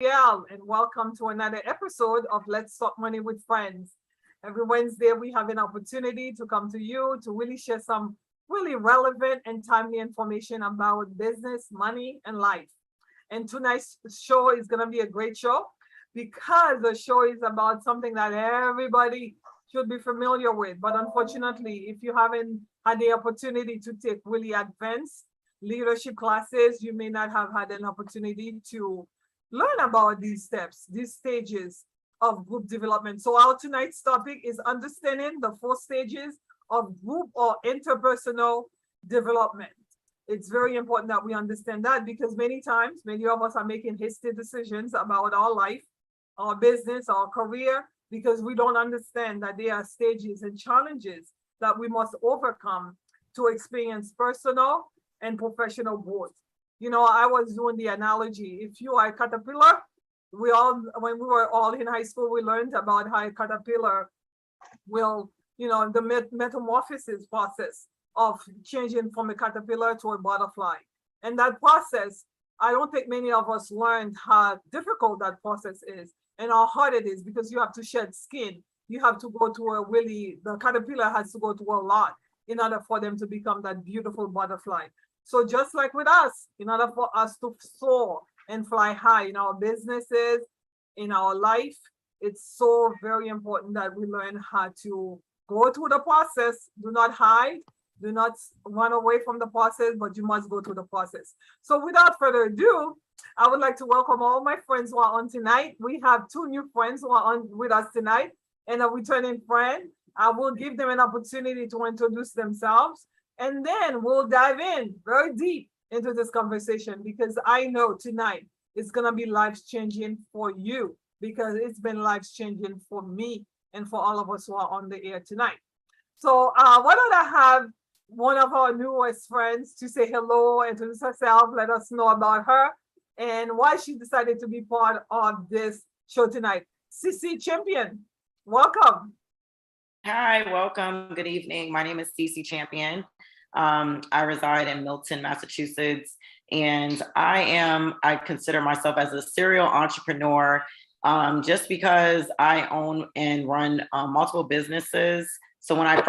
Yeah, and welcome to another episode of Let's Talk Money with Friends. Every Wednesday, we have an opportunity to come to you to really share some really relevant and timely information about business, money, and life. And tonight's show is going to be a great show because the show is about something that everybody should be familiar with. But unfortunately, if you haven't had the opportunity to take really advanced leadership classes, you may not have had an opportunity to learn about these steps, these stages of group development. So our tonight's topic is understanding the 4 stages of group or interpersonal development. It's very important that we understand that because many times, many of us are making hasty decisions about our life, our business, our career, because we don't understand that there are stages and challenges that we must overcome to experience personal and professional growth. I was doing the analogy. If you are a caterpillar, when we were all in high school, we learned about how a caterpillar will, the metamorphosis process of changing from a caterpillar to a butterfly. And that process, I don't think many of us learned how difficult that process is and how hard it is because you have to shed skin. You have to go to the caterpillar has to go through a lot in order for them to become that beautiful butterfly. So just like with us, in order for us to soar and fly high in our businesses, in our life, it's so very important that we learn how to go through the process. Do not hide, do not run away from the process, but you must go through the process. So without further ado, I would like to welcome all my friends who are on tonight. We have 2 new friends who are on with us tonight and a returning friend. I will give them an opportunity to introduce themselves. And then we'll dive in very deep into this conversation because I know tonight it's going to be life-changing for you because it's been life-changing for me and for all of us who are on the air tonight. So why don't I have one of our newest friends to say hello, introduce herself, let us know about her and why she decided to be part of this show tonight. Cece Champion, welcome. Hi, welcome. Good evening. My name is Cece Champion. I reside in Milton, Massachusetts, and I consider myself as a serial entrepreneur just because I own and run multiple businesses. So when I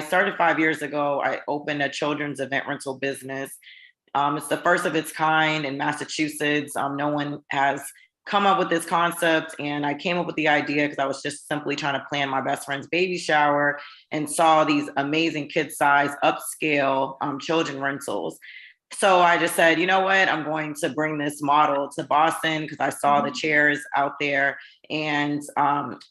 started 5 years ago. I opened a children's event rental business. It's the first of its kind in Massachusetts. No one has come up with this concept, and I came up with the idea because I was just simply trying to plan my best friend's baby shower and saw these amazing kid-size upscale children rentals. So I just said, you know what, I'm going to bring this model to Boston because I saw the chairs out there. And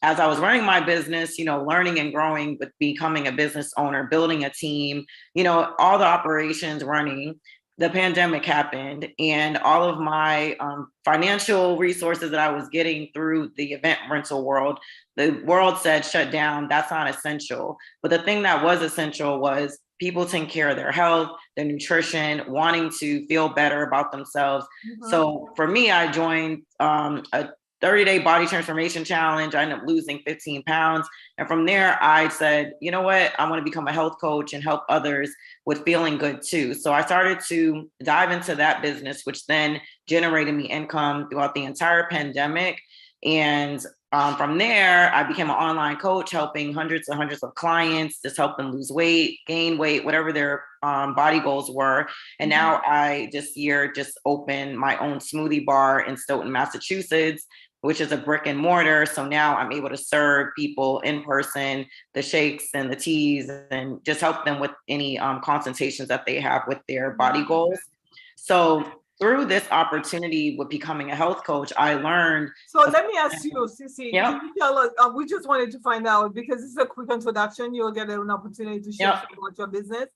as I was running my business, learning and growing, but becoming a business owner, building a team, all the operations running, the pandemic happened, and all of my financial resources that I was getting through the event rental world, the world said shut down. That's not essential. But the thing that was essential was people taking care of their health, their nutrition, wanting to feel better about themselves. Mm-hmm. So for me, I joined a 30-day body transformation challenge. I ended up losing 15 pounds. And from there, I said, you know what? I want to become a health coach and help others with feeling good too. So I started to dive into that business, which then generated me income throughout the entire pandemic. And from there, I became an online coach, helping hundreds and hundreds of clients, just help them lose weight, gain weight, whatever their body goals were. And now I this year just opened my own smoothie bar in Stoughton, Massachusetts, which is a brick and mortar. So now I'm able to serve people in person, the shakes and the teas, and just help them with any consultations that they have with their body goals. So through this opportunity with becoming a health coach, I learned. So let me ask you, Cece, can you tell us, we just wanted to find out, because this is a quick introduction, you'll get an opportunity to share about your business.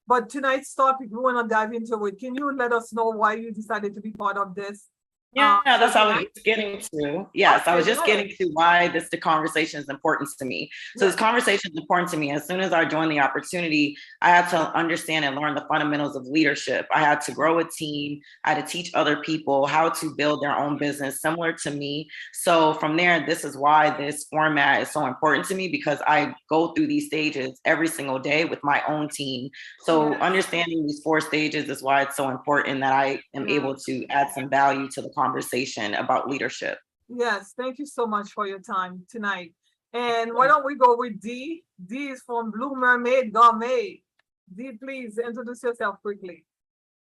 But tonight's topic, we want to dive into it. Can you let us know why you decided to be part of this? Yeah, that's what I was getting to. Yes, okay, I was just getting to why the conversation is important to me. So this conversation is important to me. As soon as I joined the opportunity, I had to understand and learn the fundamentals of leadership. I had to grow a team. I had to teach other people how to build their own business similar to me. So from there, this is why this format is so important to me, because I go through these stages every single day with my own team. So understanding these 4 stages is why it's so important that I am able to add some value to the conversation. conversation about leadership. Yes, thank you so much for your time tonight. And why don't we go with D? D is from Blue Mermaid Gourmet. D, please introduce yourself quickly.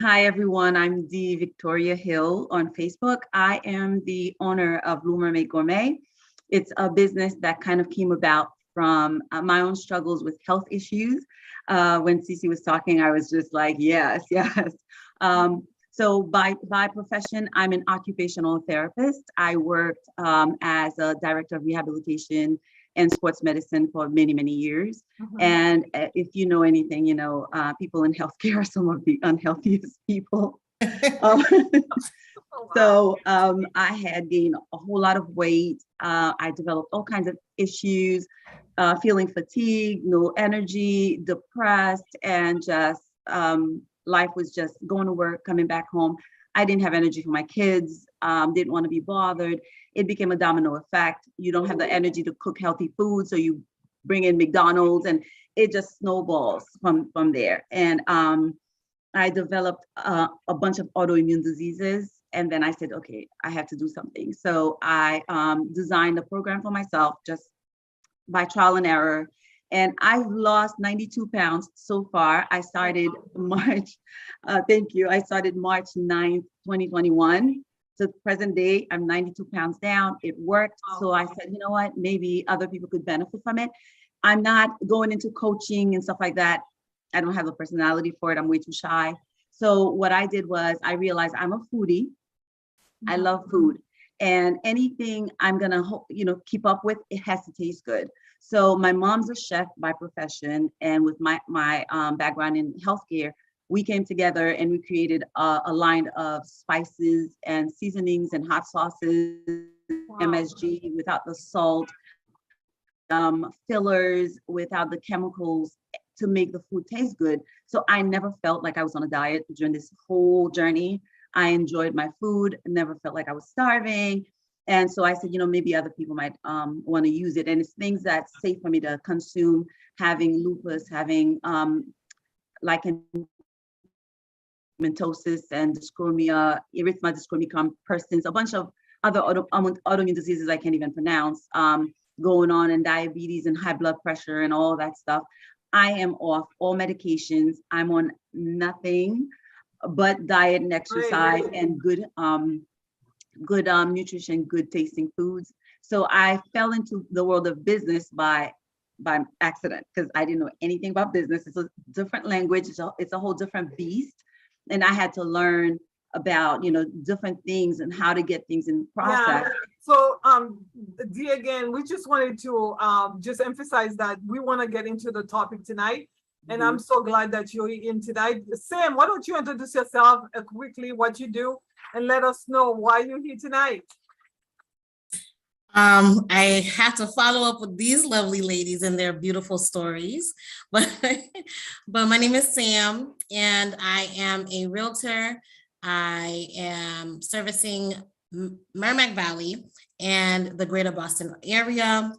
Hi, everyone. I'm Dee Victoria Hill on Facebook. I am the owner of Blue Mermaid Gourmet. It's a business that kind of came about from my own struggles with health issues. When Cece was talking, I was just like, yes, yes. So by profession, I'm an occupational therapist. I worked as a director of rehabilitation and sports medicine for many, many years. Mhm. And if you know anything, you know, people in healthcare are some of the unhealthiest people. Um, Oh, wow. so I had gained a whole lot of weight. I developed all kinds of issues, feeling fatigued, no energy, depressed, and just life was just going to work, coming back home. I didn't have energy for my kids, didn't want to be bothered. It became a domino effect. You don't have the energy to cook healthy food, so you bring in McDonald's, and it just snowballs from there. And I developed a bunch of autoimmune diseases. And then I said, okay, I have to do something. So I designed a program for myself just by trial and error. And I've lost 92 pounds so far. I started March, thank you. I started March 9th, 2021. To present day, I'm 92 pounds down. It worked. So I said, you know what, maybe other people could benefit from it. I'm not going into coaching and stuff like that. I don't have a personality for it. I'm way too shy. So what I did was I realized I'm a foodie. I love food, and anything I'm gonna, keep up with, it has to taste good. So my mom's a chef by profession, and with my background in healthcare, we came together and we created a line of spices and seasonings and hot sauces, Wow. MSG, without the salt, fillers, without the chemicals, to make the food taste good. So I never felt like I was on a diet during this whole journey. I enjoyed my food, never felt like I was starving. And so I said, maybe other people might want to use it. And it's things that's safe for me to consume, having lupus, having metamorphosis and dyschromia, erythema dyschromicum persistens, a bunch of other autoimmune diseases I can't even pronounce, going on, and diabetes and high blood pressure and all that stuff. I am off all medications. I'm on nothing but diet and exercise and good nutrition, good tasting foods. So I fell into the world of business by accident, because I didn't know anything about business. It's a different language. It's a whole different beast. And I had to learn about, different things and how to get things in process. Yeah. So, D, again, we just wanted to just emphasize that we want to get into the topic tonight. And I'm so glad that you're in tonight. Sam, why don't you introduce yourself quickly, what you do, and let us know why you're here tonight. I have to follow up with these lovely ladies and their beautiful stories, but my name is Sam, and I am a realtor. I am servicing Merrimack Valley and the greater Boston area.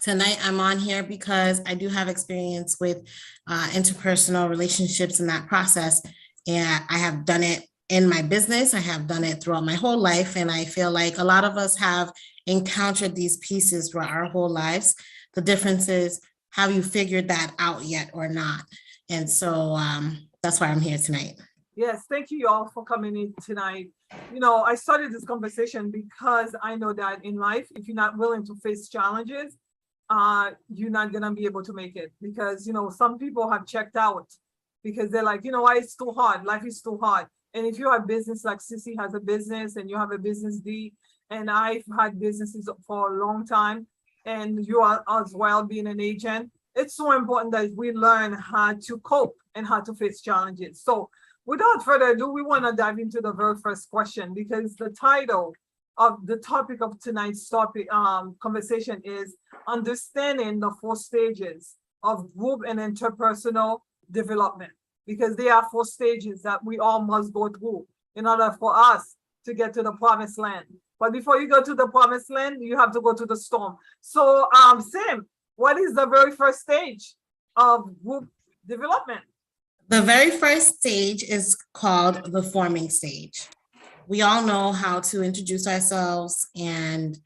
Tonight, I'm on here because I do have experience with interpersonal relationships in that process. And I have done it in my business. I have done it throughout my whole life. And I feel like a lot of us have encountered these pieces throughout our whole lives. The difference is, have you figured that out yet or not? And so that's why I'm here tonight. Yes, thank you all for coming in tonight. I started this conversation because I know that in life, if you're not willing to face challenges, you're not gonna be able to make it, because some people have checked out because they're like, why it's too hard, life is too hard. And if you have business, like Sissy has a business and you have a business, D, and I've had businesses for a long time, and you are as well being an agent, it's so important that we learn how to cope and how to face challenges. So without further ado, we want to dive into the very first question, because the title of the topic of tonight's topic conversation is understanding the 4 stages of group and interpersonal development, because there are 4 stages that we all must go through in order for us to get to the promised land. But before you go to the promised land, you have to go to the storm. So Sam, what is the very first stage of group development? The very first stage is called the forming stage. we all know how to introduce ourselves and,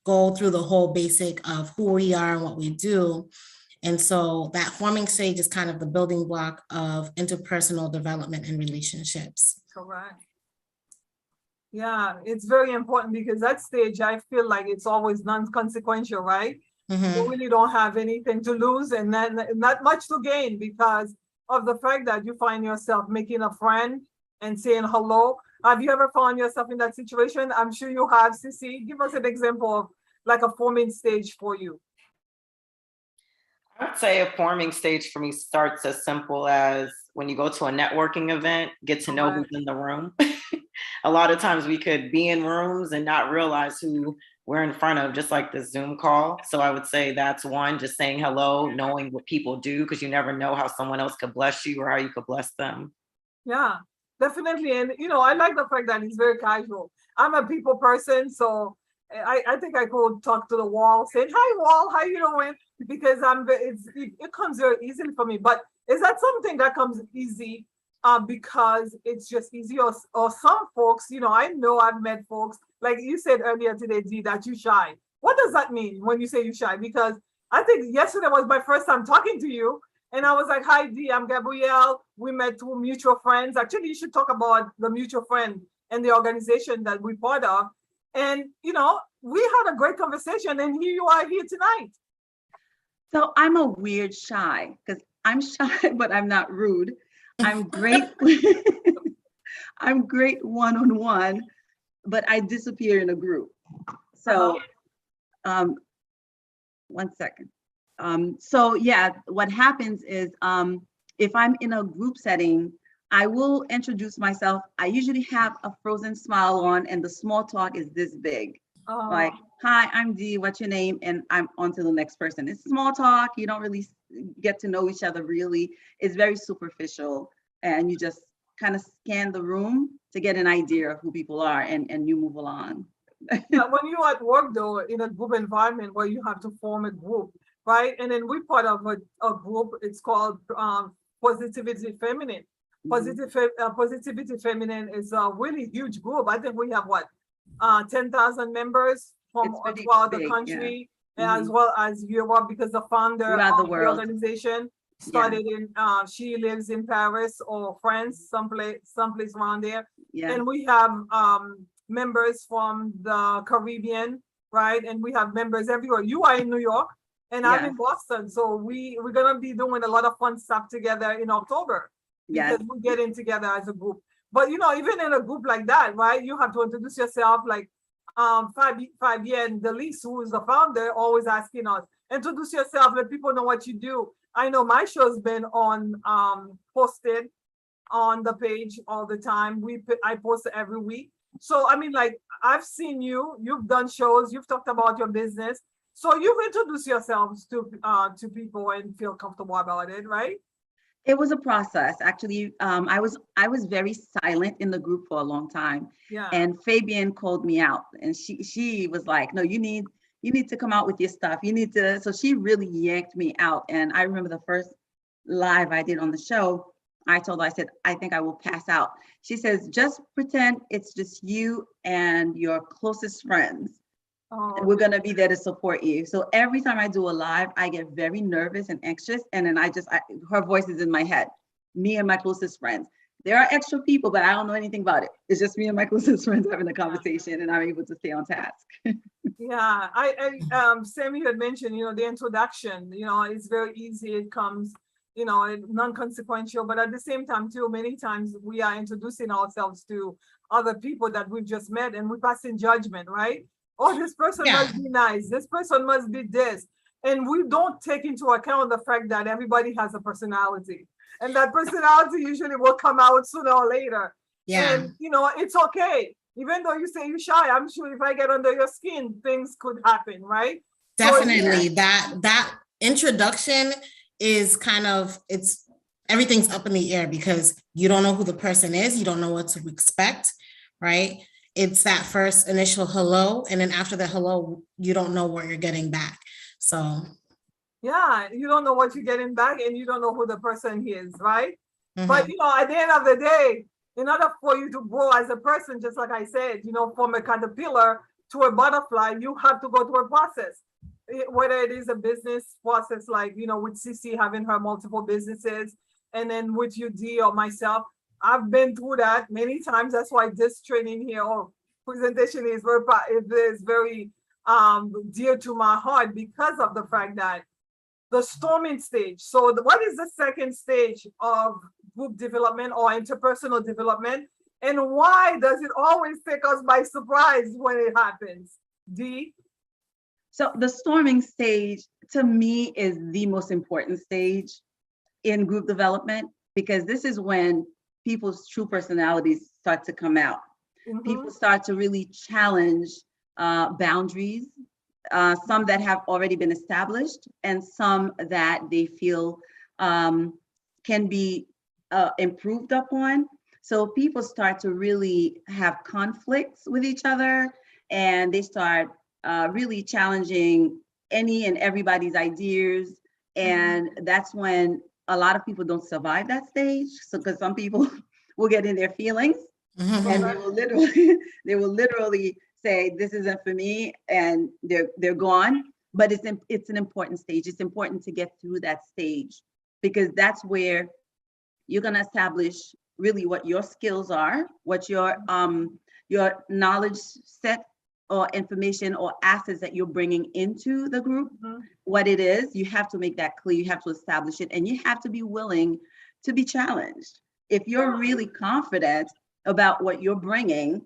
go through the whole basic of who we are and what we do. And so that forming stage is kind of the building block of interpersonal development and relationships. Correct. Yeah, it's very important because that stage, I feel like it's always non-consequential, right? You really don't have anything to lose and then not much to gain because of the fact that you find yourself making a friend and saying hello. Have you ever found yourself in that situation? I'm sure you have, Sissy. Give us an example of like a forming stage for you. I would say a forming stage for me starts as simple as when you go to a networking event, get to know who's in the room. A lot of times we could be in rooms and not realize who we're in front of, just like the Zoom call. So I would say that's one, just saying hello, knowing what people do, because you never know how someone else could bless you or how you could bless them. Yeah, definitely. And, I like the fact that it's very casual. I'm a people person, so I think I could talk to the wall saying, hi, wall, how you doing? Because it comes very easily for me. But is that something that comes easy because it's just easy? Or some folks, I know I've met folks, like you said earlier today, Dee, that you shy. What does that mean when you say you shy? Because I think yesterday was my first time talking to you. And I was like, hi, Dee, I'm Gabrielle. We met through mutual friends. Actually, you should talk about the mutual friend and the organization that we're part of. And, we had a great conversation and here you are here tonight. So I'm a weird shy because I'm shy, but I'm not rude. I'm great. I'm great one-on-one, but I disappear in a group. So, one second. So yeah, what happens is if I'm in a group setting, I will introduce myself. I usually have a frozen smile on and the small talk is this big. Like, hi, I'm Dee, what's your name? And I'm on to the next person. It's small talk. You don't really get to know each other really. It's very superficial and you just kind of scan the room to get an idea of who people are and you move along. Now, when you're at work though, in a group environment where you have to form a group, right? And then we're part of a group, it's called Positivity Feminine. Positivity Feminine is a really huge group. I think we have 10,000 members from throughout the country, as well as Europe, because the founder of the organization started in, she lives in Paris or France, someplace around there. Yeah. And we have members from the Caribbean, right? And we have members everywhere. You are in New York and I'm in Boston. So we're gonna be doing a lot of fun stuff together in October because we're getting together as a group. But even in a group like that, right? You have to introduce yourself. Like Fabienne and Delise, who is the founder, always asking us, introduce yourself, let people know what you do. I know my show's been posted on the page all the time. I post every week. So I mean, like, I've seen you've done shows, you've talked about your business. So you've introduced yourselves to people and feel comfortable about it, right? It was a process. Actually, I was very silent in the group for a long time. Yeah. And Fabienne called me out and she was like, no, you need to come out with your stuff. You need to, so she really yanked me out. And I remember the first live I did on the show, I told her, I said, I think I will pass out. She says, just pretend it's just you and your closest friends. And we're gonna be there to support you. So every time I do a live, I get very nervous and anxious. And then her voice is in my head, me and my closest friends. There are extra people, but I don't know anything about it. It's just me and my closest friends having a conversation and I'm able to stay on task. Yeah, Sammy had mentioned, the introduction, it's very easy. It comes, non-consequential, but at the same time too, many times we are introducing ourselves to other people that we've just met and we pass in judgment, right? Oh, this person must be nice. This person must be this. And we don't take into account the fact that everybody has a personality. And that personality usually will come out sooner or later. Yeah. And, it's okay. Even though you say you're shy, I'm sure if I get under your skin, things could happen, right? Definitely. So, that introduction is kind of, everything's up in the air because you don't know who the person is. You don't know what to expect, right? It's that first initial hello. And then after the hello, you don't know what you're getting back. So. Yeah, you don't know what you're getting back and you don't know who the person is, right? Mm-hmm. But, at the end of the day, in order for you to grow as a person, just like I said, from a caterpillar to a butterfly, you have to go through a process. Whether it is a business process, like, with CC having her multiple businesses, and then with you, D, or myself, I've been through that many times. That's why this training here or presentation is very dear to my heart, because of the fact that the storming stage. So what is the second stage of group development or interpersonal development? And why does it always take us by surprise when it happens? D? So the storming stage, to me, is the most important stage in group development, because this is when people's true personalities start to come out. People start to really challenge boundaries, some that have already been established and some that they feel can be improved upon. So people start to really have conflicts with each other, and they start really challenging any and everybody's ideas. And that's when a lot of people don't survive that stage. So, because some people will get in their feelings and they will literally say, this isn't for me, and they're gone. But it's an important stage. It's important to get through that stage, because that's where you're going to establish really what your skills are, what your knowledge set or information or assets that you're bringing into the group, what it is. You have to make that clear. You have to establish it, and you have to be willing to be challenged. If you're really confident about what you're bringing,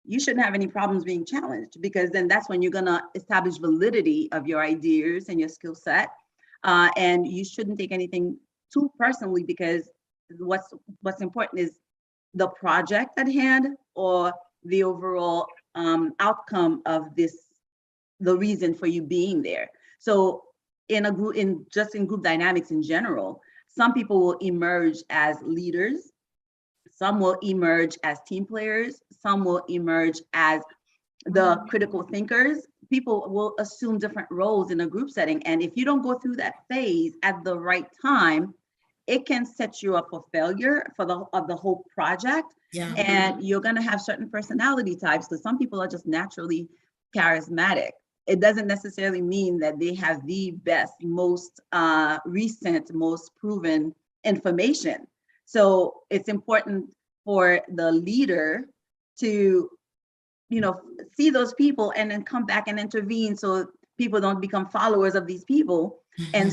you shouldn't have any problems being challenged, because then that's when you're going to establish validity of your ideas and your skill set. And you shouldn't take anything too personally, because what's important is the project at hand, or the overall outcome of the reason for you being there. So in a group, in group dynamics in general, some people will emerge as leaders, some will emerge as team players, some will emerge as the critical thinkers. People will assume different roles in a group setting. And if you don't go through that phase at the right time, it can set you up for failure of the whole project. Yeah. And you're going to have certain personality types, because some people are just naturally charismatic. It doesn't necessarily mean that they have the best, most recent, most proven information. So it's important for the leader to, see those people and then come back and intervene, so people don't become followers of these people and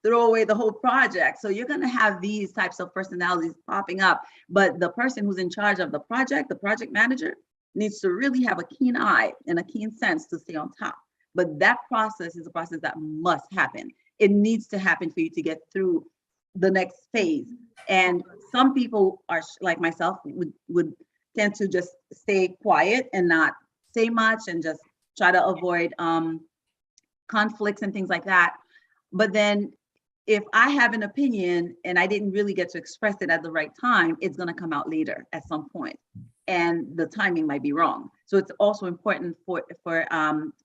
throw away the whole project. So you're going to have these types of personalities popping up, but the person who's in charge of the project manager, needs to really have a keen eye and a keen sense to stay on top. But that process is a process that must happen. It needs to happen for you to get through the next phase. And some people are like myself, would tend to just stay quiet and not say much, and just try to avoid conflicts and things like that. But then if I have an opinion and I didn't really get to express it at the right time, it's going to come out later at some point, and the timing might be wrong. So it's also important for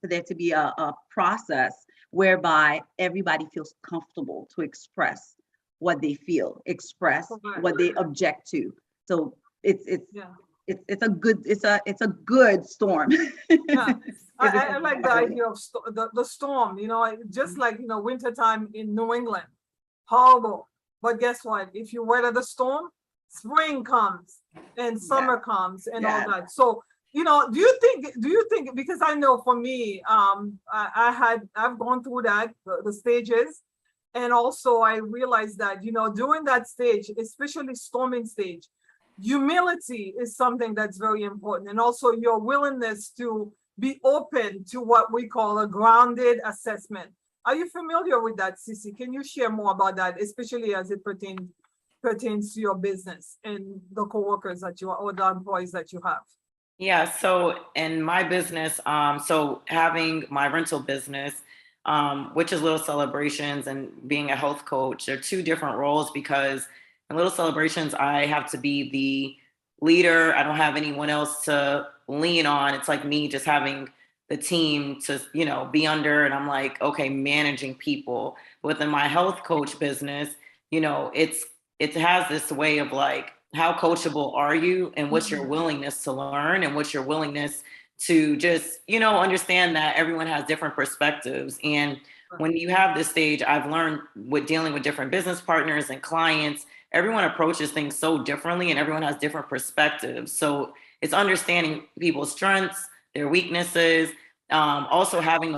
there to be a process whereby everybody feels comfortable to express what they feel, express what they object to. So it's a good storm. Yeah, I like the idea of the storm. Just like wintertime in New England, horrible. But guess what? If you weather the storm, spring comes and summer comes and all that. So do you think? Because I know for me, I've gone through that the stages, and also I realized that during that stage, especially storming stage, humility is something that's very important, and also your willingness to be open to what we call a grounded assessment. Are you familiar with that, Sissy? Can you share more about that, especially as it pertains to your business and the coworkers that you are, or the employees that you have? Yeah, so in my business, so having my rental business, which is Little Celebrations, and being a health coach, they're two different roles, because in Little Celebrations, I have to be the leader. I don't have anyone else to lean on. It's like me just having the team to, be under, and I'm like, okay, managing people. Within my health coach business, it has this way of like, how coachable are you, and what's your willingness to learn, and what's your willingness to just, understand that everyone has different perspectives. And when you have this stage, I've learned with dealing with different business partners and clients, everyone approaches things so differently and everyone has different perspectives. So it's understanding people's strengths, their weaknesses, also having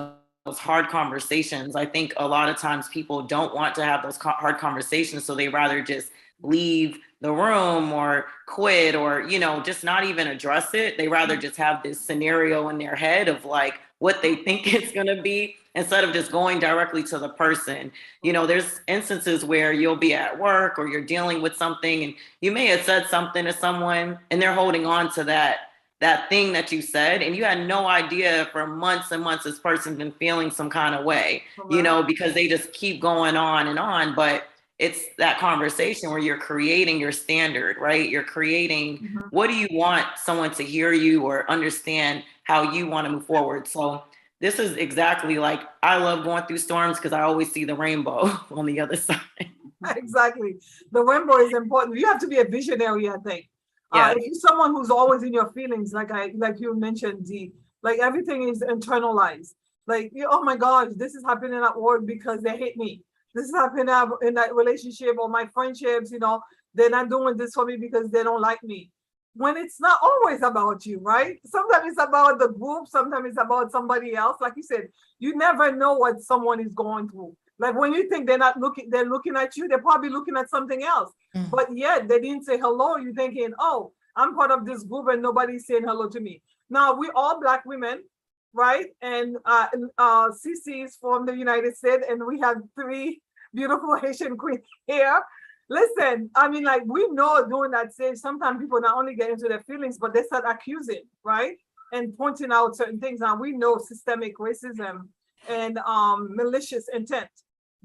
those hard conversations. I think a lot of times people don't want to have those hard conversations, so they rather just leave the room or quit, or just not even address it. They rather just have this scenario in their head of like what they think it's going to be, instead of just going directly to the person. There's instances where you'll be at work or you're dealing with something and you may have said something to someone and they're holding on to that thing that you said, and you had no idea for months and months this person's been feeling some kind of way, because they just keep going on and on. But it's that conversation where you're creating your standard, right? You're creating, what do you want someone to hear you or understand how you want to move forward? So this is exactly like, I love going through storms because I always see the rainbow on the other side. Exactly. The rainbow is important. You have to be a visionary, I think. Yeah. If you're someone who's always in your feelings, like you mentioned, Dee, like everything is internalized. Like, oh my gosh, this is happening at work because they hate me. This is happening in that relationship or my friendships, they're not doing this for me because they don't like me. When it's not always about you, right? Sometimes it's about the group, sometimes it's about somebody else. Like you said, you never know what someone is going through. Like when you think they're looking at you, they're probably looking at something else. But yet they didn't say hello. You're thinking, oh, I'm part of this group and nobody's saying hello to me. Now, we all Black women, right? And Cece is from the United States, and we have 3 beautiful Haitian queens here. Listen, I mean, like, we know during that stage, sometimes people not only get into their feelings, but they start accusing, right? And pointing out certain things. Now, we know systemic racism and malicious intent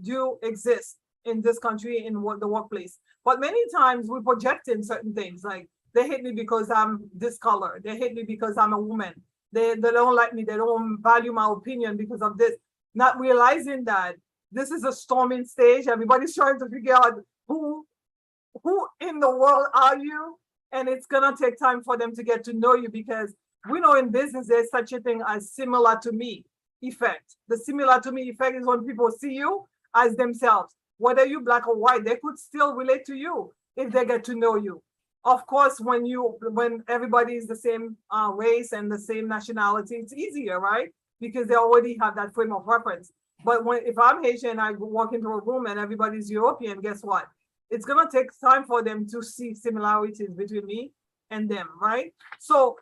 do exist in this country, in the workplace. But many times we project in certain things, like, they hate me because I'm this color. They hate me because I'm a woman. They don't like me. They don't value my opinion because of this. Not realizing that this is a storming stage. Everybody's trying to figure out who in the world are you? And it's gonna take time for them to get to know you, because we know in business there's such a thing as similar to me effect. The similar to me effect is when people see you as themselves. Whether you Black or white, they could still relate to you if they get to know you. Of course, when everybody is the same race and the same nationality, it's easier, right? Because they already have that frame of reference. But if I'm Haitian and I walk into a room and everybody's European, guess what? It's gonna take time for them to see similarities between me and them, right? So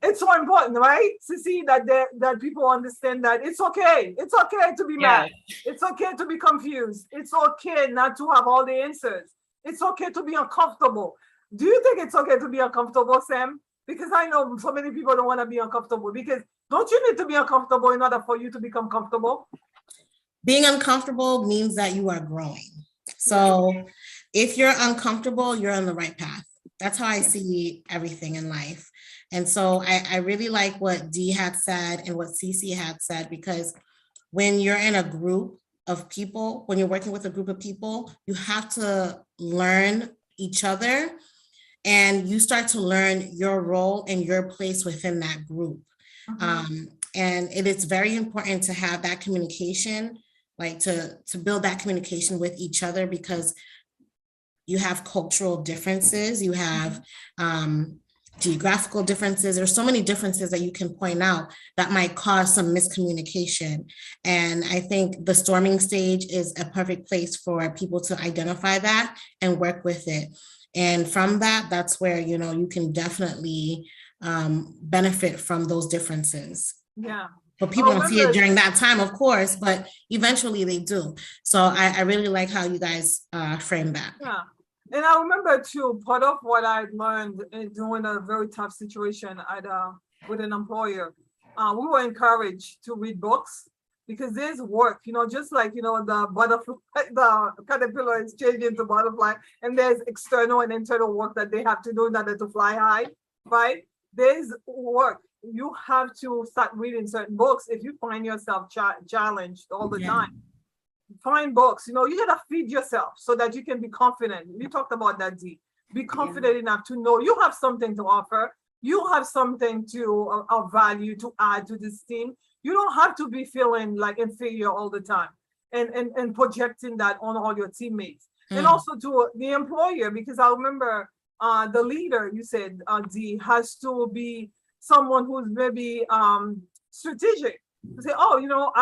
it's so important, right? To see that people understand that it's okay. It's okay to be mad. It's okay to be confused. It's okay not to have all the answers. It's okay to be uncomfortable. Do you think it's okay to be uncomfortable, Sam? Because I know so many people don't want to be uncomfortable. Because don't you need to be uncomfortable in order for you to become comfortable? Being uncomfortable means that you are growing. So if you're uncomfortable, you're on the right path. That's how I see everything in life. And so I really like what Dee had said and what Cece had said, because when you're in a group of people, when you're working with a group of people, you have to learn each other, and you start to learn your role and your place within that group. And it is very important to have that communication, like to build that communication with each other, because you have cultural differences, you have geographical differences. There's so many differences that you can point out that might cause some miscommunication. And I think the storming stage is a perfect place for people to identify that and work with it. And from that, that's where, you can definitely benefit from those differences. Yeah. But people don't see it during that time, of course, but eventually they do. So I really like how you guys frame that. Yeah. And I remember too, part of what I learned during a very tough situation with an employer, we were encouraged to read books, because there's work, just like, the butterfly, the caterpillar is changing to butterfly, and there's external and internal work that they have to do in order to fly high, right? There's work. You have to start reading certain books if you find yourself challenged all the time. Find books, you gotta feed yourself so that you can be confident. You talked about that, Dee. Be confident enough to know you have something to offer. You have something to of value to add to this team. You don't have to be feeling like inferior all the time and projecting that on all your teammates. And also to the employer, because I remember the leader, you said, D, has to be someone who's maybe strategic. To say, oh,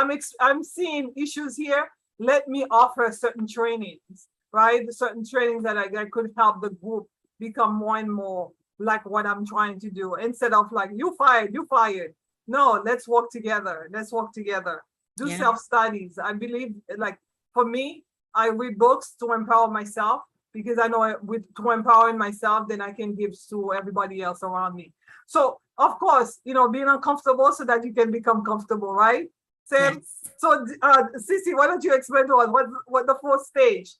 I'm seeing issues here. Let me offer certain trainings, right? Certain trainings that I could help the group become more and more like what I'm trying to do, instead of like, you fired, you fired. No, let's work together. Let's work together. Do Yeah. self-studies. I believe, like, for me, I read books to empower myself, because I know with to empowering myself, then I can give to everybody else around me. So of course, being uncomfortable so that you can become comfortable, right? Sam. Yes. So Cece, why don't you explain to us what the fourth stage,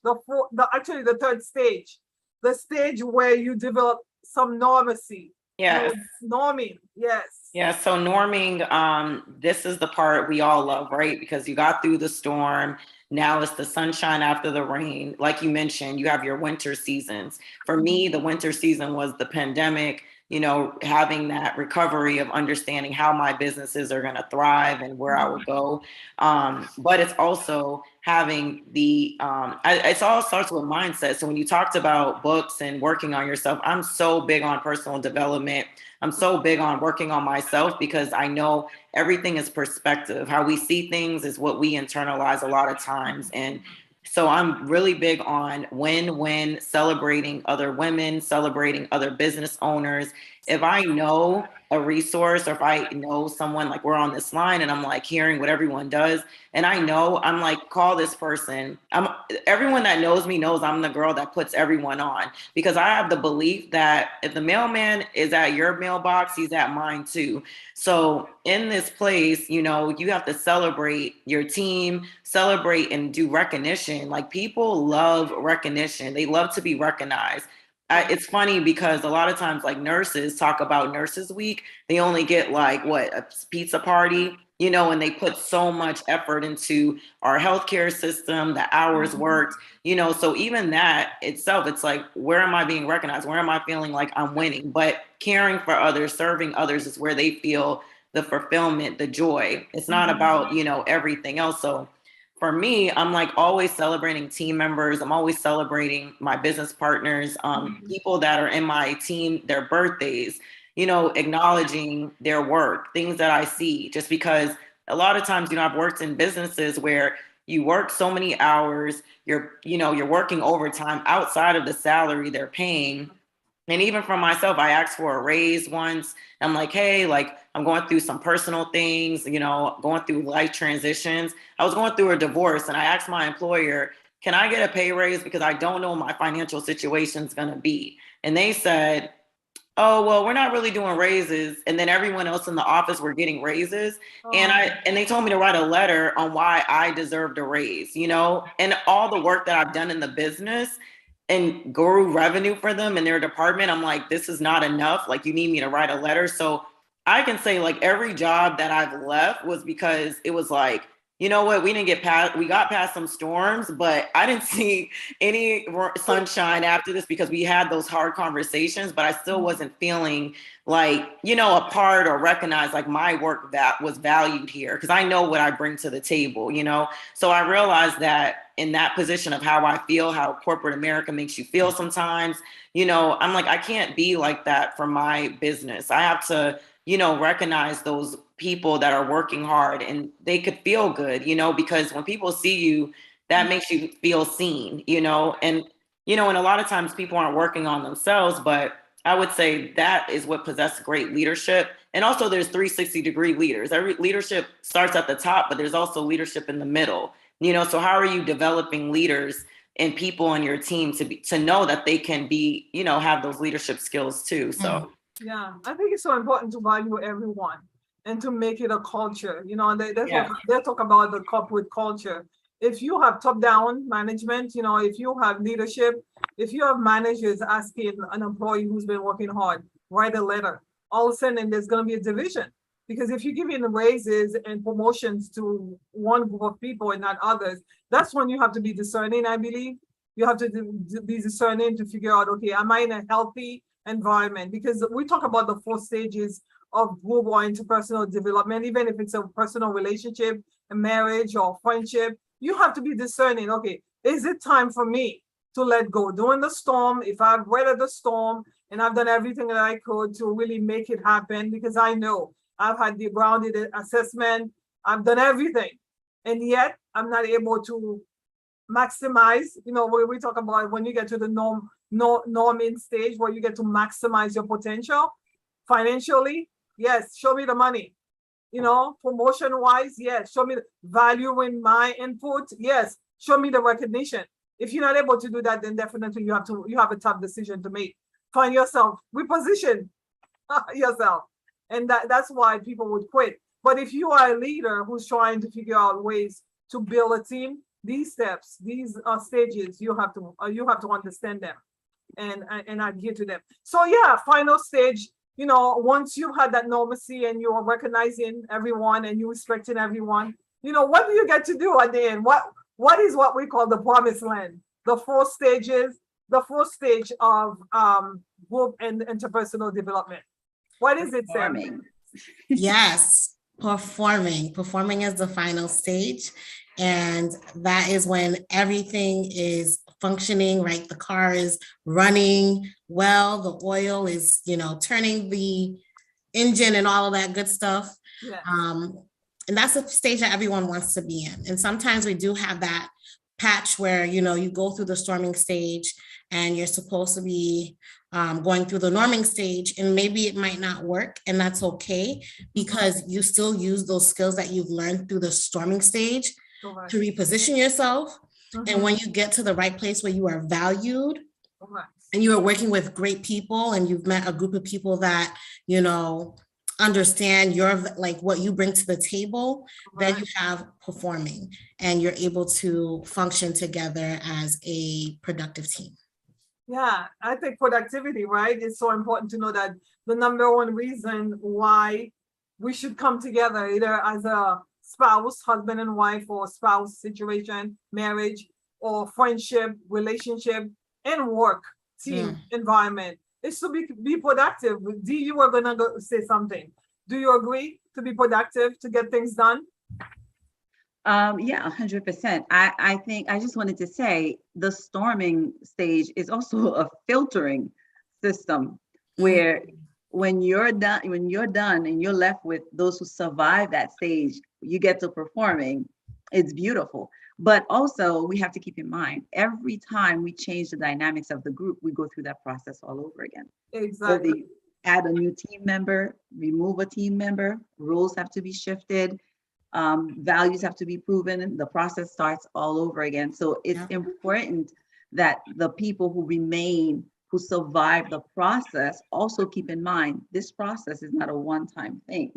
actually the third stage, the stage where you develop some normacy. Yes. Norming, yes. Yeah, so norming, this is the part we all love, right? Because you got through the storm. Now it's the sunshine after the rain. Like you mentioned, you have your winter seasons. For me, the winter season was the pandemic, having that recovery of understanding how my businesses are going to thrive and where I will go. But it's also having it all starts with mindset. So when you talked about books and working on yourself, I'm so big on personal development. I'm so big on working on myself, because I know everything is perspective. How we see things is what we internalize a lot of times. And so I'm really big on win-win, celebrating other women, celebrating other business owners. If I know a resource, or if I know someone, like we're on this line and I'm like hearing what everyone does, and I know, I'm like, call this person. Everyone that knows me knows I'm the girl that puts everyone on, because I have the belief that if the mailman is at your mailbox, he's at mine too. So in this place, you have to celebrate your team, celebrate and do recognition. Like, people love recognition. They love to be recognized. It's funny because a lot of times, like, nurses talk about Nurses Week, they only get like a pizza party, and they put so much effort into our healthcare system, the hours worked, so even that itself, it's like, where am I being recognized? Where am I feeling like I'm winning? But caring for others, serving others is where they feel the fulfillment, the joy. It's not about, everything else. So for me, I'm like always celebrating team members. I'm always celebrating my business partners, people that are in my team, their birthdays, acknowledging their work, things that I see, just because a lot of times, I've worked in businesses where you work so many hours, you're working overtime outside of the salary they're paying. And even for myself, I asked for a raise once. I'm like, hey, like, I'm going through some personal things, going through life transitions. I was going through a divorce, and I asked my employer, can I get a pay raise? Because I don't know what my financial situation is going to be. And they said, oh, well, we're not really doing raises. And then everyone else in the office were getting raises. And they told me to write a letter on why I deserved a raise, and all the work that I've done in the business and grew revenue for them in their department. I'm like, this is not enough. Like, you need me to write a letter. So I can say, like, every job that I've left was because it was like, you know what, we got past some storms, but I didn't see any sunshine after this, because we had those hard conversations, but I still wasn't feeling like, a part or recognized, like my work that was valued here, because I know what I bring to the table, So I realized that in that position of how I feel, how corporate America makes you feel sometimes, I'm like, I can't be like that for my business. I have to, recognize those people that are working hard, and they could feel good, because when people see you, that makes you feel seen, and a lot of times people aren't working on themselves, but I would say that is what possesses great leadership. And also there's 360-degree leaders. Every leadership starts at the top, but there's also leadership in the middle, so how are you developing leaders and people on your team to know that they can be, have those leadership skills too. So yeah, I think it's so important to value everyone and to make it a culture. They talk about the corporate culture. If you have top-down management, if you have leadership, if you have managers asking an employee who's been working hard, write a letter, all of a sudden there's going to be a division. Because if you're giving raises and promotions to one group of people and not others, that's when you have to be discerning, I believe. You have to be discerning to figure out, okay, am I in a healthy environment? Because we talk about the 4 stages of group or interpersonal development, even if it's a personal relationship, a marriage or friendship, you have to be discerning, okay, is it time for me to let go? During the storm, if I've weathered the storm and I've done everything that I could to really make it happen, because I know I've had the grounded assessment, I've done everything, and yet I'm not able to maximize, when we talk about when you get to the norming stage where you get to maximize your potential financially, yes, show me the money. Promotion wise, yes, show me the value in my input, yes, show me the recognition. If you're not able to do that, then definitely you have a tough decision to make. Find yourself, reposition yourself. And that's why people would quit. But if you are a leader who's trying to figure out ways to build a team, these steps, these stages, you have to understand them and adhere to them. So yeah, final stage, once you've had that normalcy and you're recognizing everyone and you respecting everyone, what do you get to do at the end? What is what we call the promised land? The 4 stages, the 4th stage of group and interpersonal development. What is it, Sam? Performing. Yes, performing. Performing is the final stage. And that is when everything is functioning, right? The car is running well, the oil is, turning the engine and all of that good stuff. Yeah. And that's the stage that everyone wants to be in. And sometimes we do have that patch where, you go through the storming stage and you're supposed to be going through the norming stage, and maybe it might not work, and that's okay, because you still use those skills that you've learned through the storming stage to reposition yourself. And when you get to the right place where you are valued and you are working with great people and you've met a group of people that, understand what you bring to the table, then you have performing and you're able to function together as a productive team. Yeah, I think productivity, right? It's so important to know that the number one reason why we should come together, either as a spouse, husband and wife, or spouse situation, marriage, or friendship, relationship, and work team environment, is to be productive. Dee, you were gonna say something. Do you agree to be productive, to get things done? Yeah, 100%. I think I just wanted to say the storming stage is also a filtering system where when you're done and you're left with those who survive that stage, you get to performing. It's beautiful. But also we have to keep in mind, every time we change the dynamics of the group, we go through that process all over again. Exactly. So add a new team member, remove a team member, roles have to be shifted. Values have to be proven, and the process starts all over again. So it's important that the people who remain, who survive the process, also keep in mind, this process is not a one-time thing.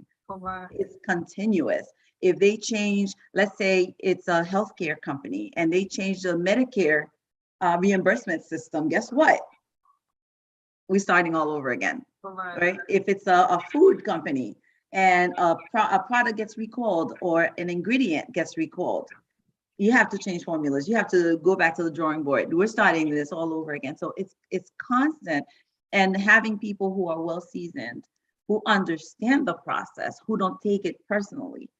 It's continuous. If they change, let's say it's a healthcare company and they change the Medicare reimbursement system, guess what? We're starting all over again, right? If it's a food company and a product gets recalled or an ingredient gets recalled, you have to change formulas. You have to go back to the drawing board. We're starting this all over again. So it's constant, and having people who are well seasoned, who understand the process, who don't take it personally,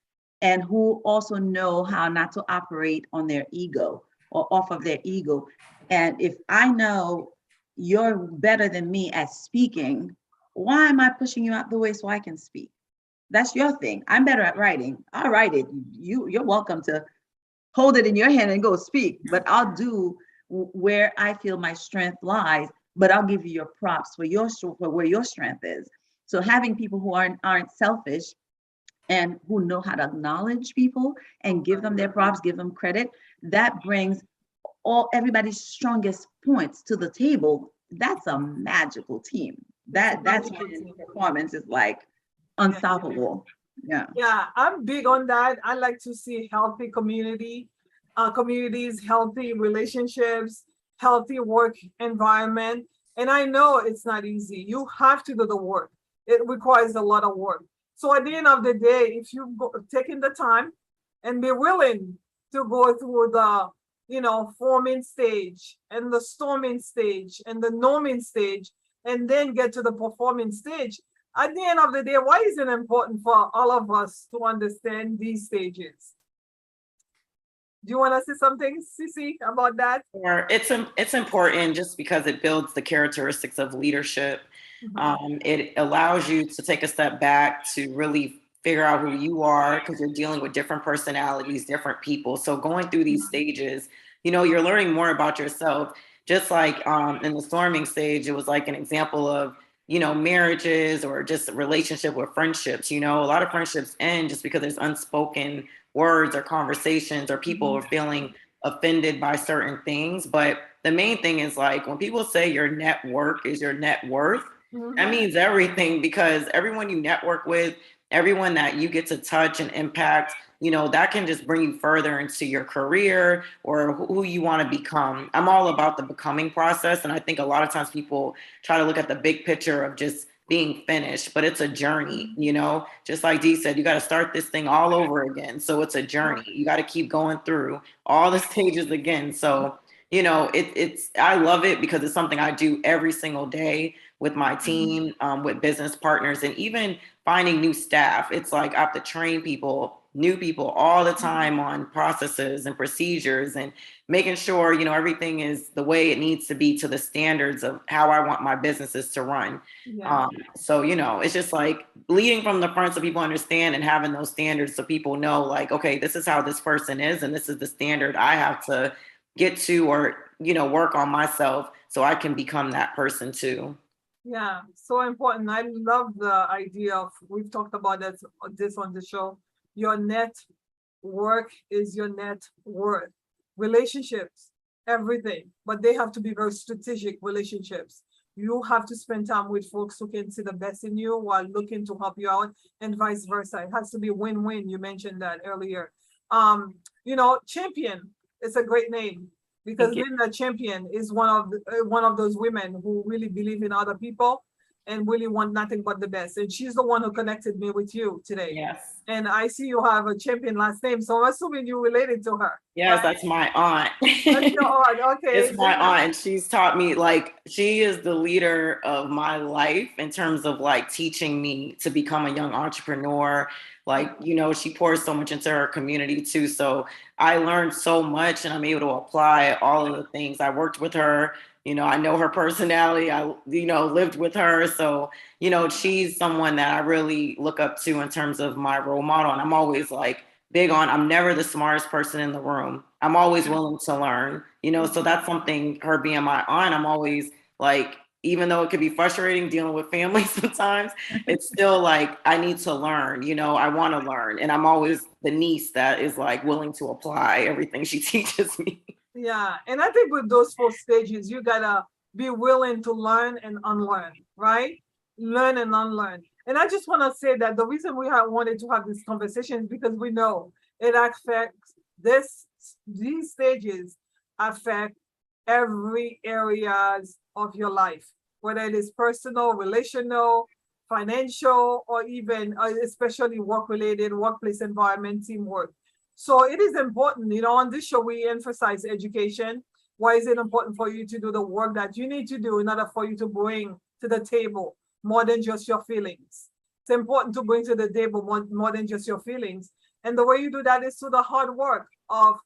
and who also know how not to operate on their ego or off of their ego. And if I know you're better than me at speaking, why am I pushing you out the way so I can speak? That's your thing. I'm better at writing. I'll write it. You're welcome to hold it in your hand and go speak, but I'll do where I feel my strength lies, but I'll give you your props for where your strength is. So having people who aren't selfish and who know how to acknowledge people and give them their props, give them credit, that brings everybody's strongest points to the table. That's a magical team. That's when performance is like unstoppable. Yeah, I'm big on that. I like to see healthy communities, healthy relationships, healthy work environment. And I know it's not easy. You have to do the work. It requires a lot of work. So at the end of the day, if you taking the time and be willing to go through the forming stage and the storming stage and the norming stage, and then get to the performing stage. At the end of the day, why is it important for all of us to understand these stages? Do you want to say something, Sissy, about that? Or it's important just because it builds the characteristics of leadership. It allows you to take a step back to really figure out who you are, because you're dealing with different personalities, different people. So going through these stages, you're learning more about yourself. Just like in the storming stage, it was like an example of, marriages or just a relationship with friendships. A lot of friendships end just because there's unspoken words or conversations, or people are feeling offended by certain things. But the main thing is, like, when people say your network is your net worth, that means everything, because everyone you network with, everyone that you get to touch and impact, that can just bring you further into your career or who you want to become. I'm all about the becoming process. And I think a lot of times people try to look at the big picture of just being finished, but it's a journey, just like Dee said, you got to start this thing all over again. So it's a journey. You got to keep going through all the stages again. So, I love it because it's something I do every single day with my team, with business partners, and even finding new staff. It's like I have to train new people all the time on processes and procedures, and making sure, everything is the way it needs to be to the standards of how I want my businesses to run. So, it's just like leading from the front so people understand, and having those standards so people know, like, okay, this is how this person is, and this is the standard I have to get to, or, work on myself so I can become that person too. Yeah, so important. I love the idea of, we've talked about this on the show. Your net work is your net worth. Relationships, everything, but they have to be very strategic relationships. You have to spend time with folks who can see the best in you while looking to help you out, and vice versa. It has to be win-win. You mentioned that earlier. Champion is a great name, because Linda Champion is one of those women who really believe in other people and really want nothing but the best. And she's the one who connected me with you today. Yes. And I see you have a Champion last name, so I'm assuming you related to her. Yes, right? That's my aunt. That's your aunt, okay. It's my aunt, and she's taught me, like, she is the leader of my life in terms of, like, teaching me to become a young entrepreneur. Like, she pours so much into her community too. So I learned so much, and I'm able to apply all of the things. I worked with her. I know her personality. I, lived with her. So, she's someone that I really look up to in terms of my role model. And I'm always, like, big on, I'm never the smartest person in the room. I'm always willing to learn, so that's something, her being my aunt, I'm always like, even though it could be frustrating dealing with family sometimes, it's still like, I need to learn, I want to learn. And I'm always the niece that is, like, willing to apply everything she teaches me. Yeah. And I think with those 4 stages, you gotta be willing to learn and unlearn, right? Learn and unlearn. And I just want to say that the reason we wanted to have this conversation is because we know it affects these stages affect every areas of your life, whether it is personal, relational, financial, or even especially work-related, workplace environment, teamwork. So it is important, on this show, we emphasize education. Why is it important for you to do the work that you need to do in order for you to bring to the table more than just your feelings? It's important to bring to the table more than just your feelings. And the way you do that is through the hard work of,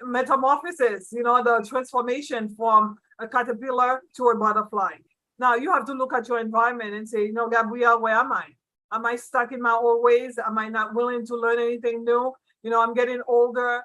metamorphosis, the transformation from a caterpillar to a butterfly. Now you have to look at your environment and say, Gabrielle, where am I? Am I stuck in my old ways? Am I not willing to learn anything new? I'm getting older,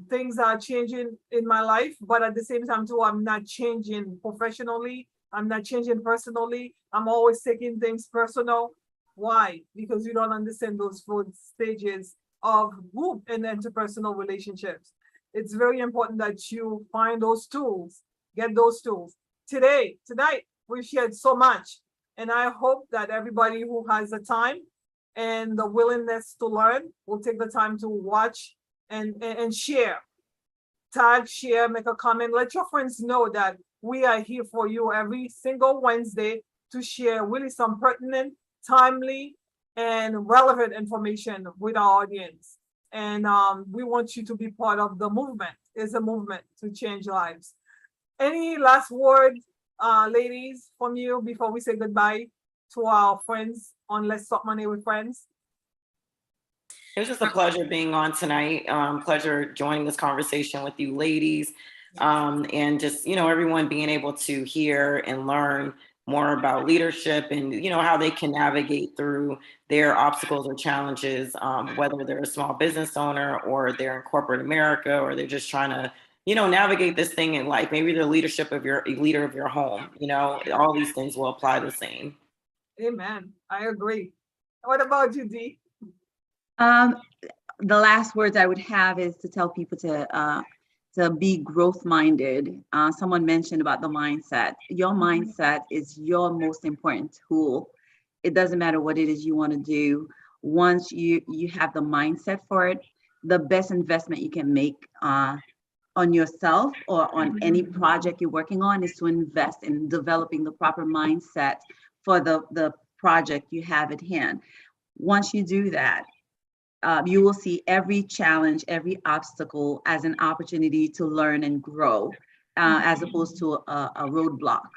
things are changing in my life, but at the same time too, I'm not changing professionally. I'm not changing personally. I'm always taking things personal. Why? Because you don't understand those 4 stages of group and interpersonal relationships. It's very important that you find those tools, get those tools. Tonight, we shared so much. And I hope that everybody who has the time and the willingness to learn will take the time to watch and share. Tag, share, make a comment. Let your friends know that we are here for you every single Wednesday to share really some pertinent, timely, and relevant information with our audience. And we want you to be part of the movement. It's a movement to change lives. Any last word, ladies, from you before we say goodbye to our friends on Let's Talk Money with Friends? It was just a pleasure being on tonight. Pleasure joining this conversation with you ladies. And just, everyone being able to hear and learn more about leadership and, how they can navigate through their obstacles or challenges, whether they're a small business owner or they're in corporate America, or they're just trying to, navigate this thing in life. Maybe the leader of your home, all these things will apply the same. Amen. I agree. What about you, Dee? The last words I would have is to tell people to be growth minded. Someone mentioned about the mindset. Your mindset is your most important tool. It doesn't matter what it is you want to do. Once you have the mindset for it, the best investment you can make on yourself or on any project you're working on is to invest in developing the proper mindset for the project you have at hand. Once you do that, you will see every challenge, every obstacle as an opportunity to learn and grow, as opposed to a roadblock.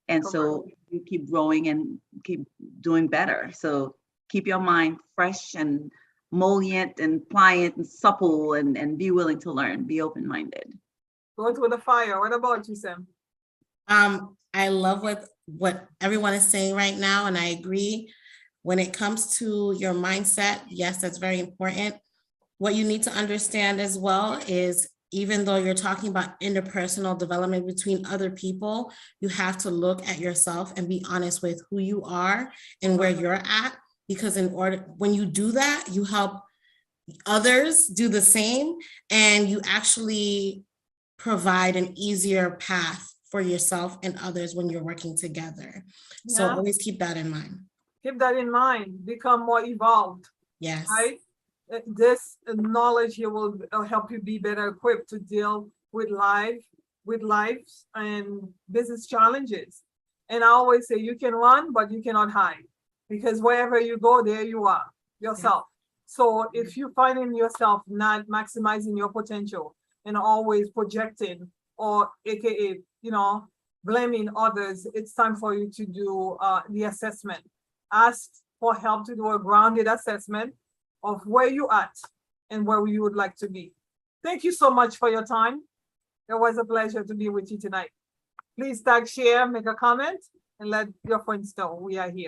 And so you keep growing and keep doing better. So keep your mind fresh and mollient and pliant and supple, and be willing to learn, be open-minded. Go through the fire. What about you, Sam? I love what everyone is saying right now, and I agree. When it comes to your mindset, yes, that's very important. What you need to understand as well is, even though you're talking about interpersonal development between other people, you have to look at yourself and be honest with who you are and where you're at, because when you do that, you help others do the same, and you actually provide an easier path for yourself and others when you're working together. So Yeah. always keep that in mind. Keep that in mind. Become more evolved. Yes. Right? This knowledge here will help you be better equipped to deal with lives and business challenges. And I always say, you can run, but you cannot hide, because wherever you go, there you are yourself. So if you find in yourself not maximizing your potential and always projecting, or AKA, blaming others, it's time for you to do the assessment. Ask for help to do a grounded assessment of where you at and where you would like to be. Thank you so much for your time. It was a pleasure to be with you tonight. Please tag, share, make a comment, and let your friends know we are here.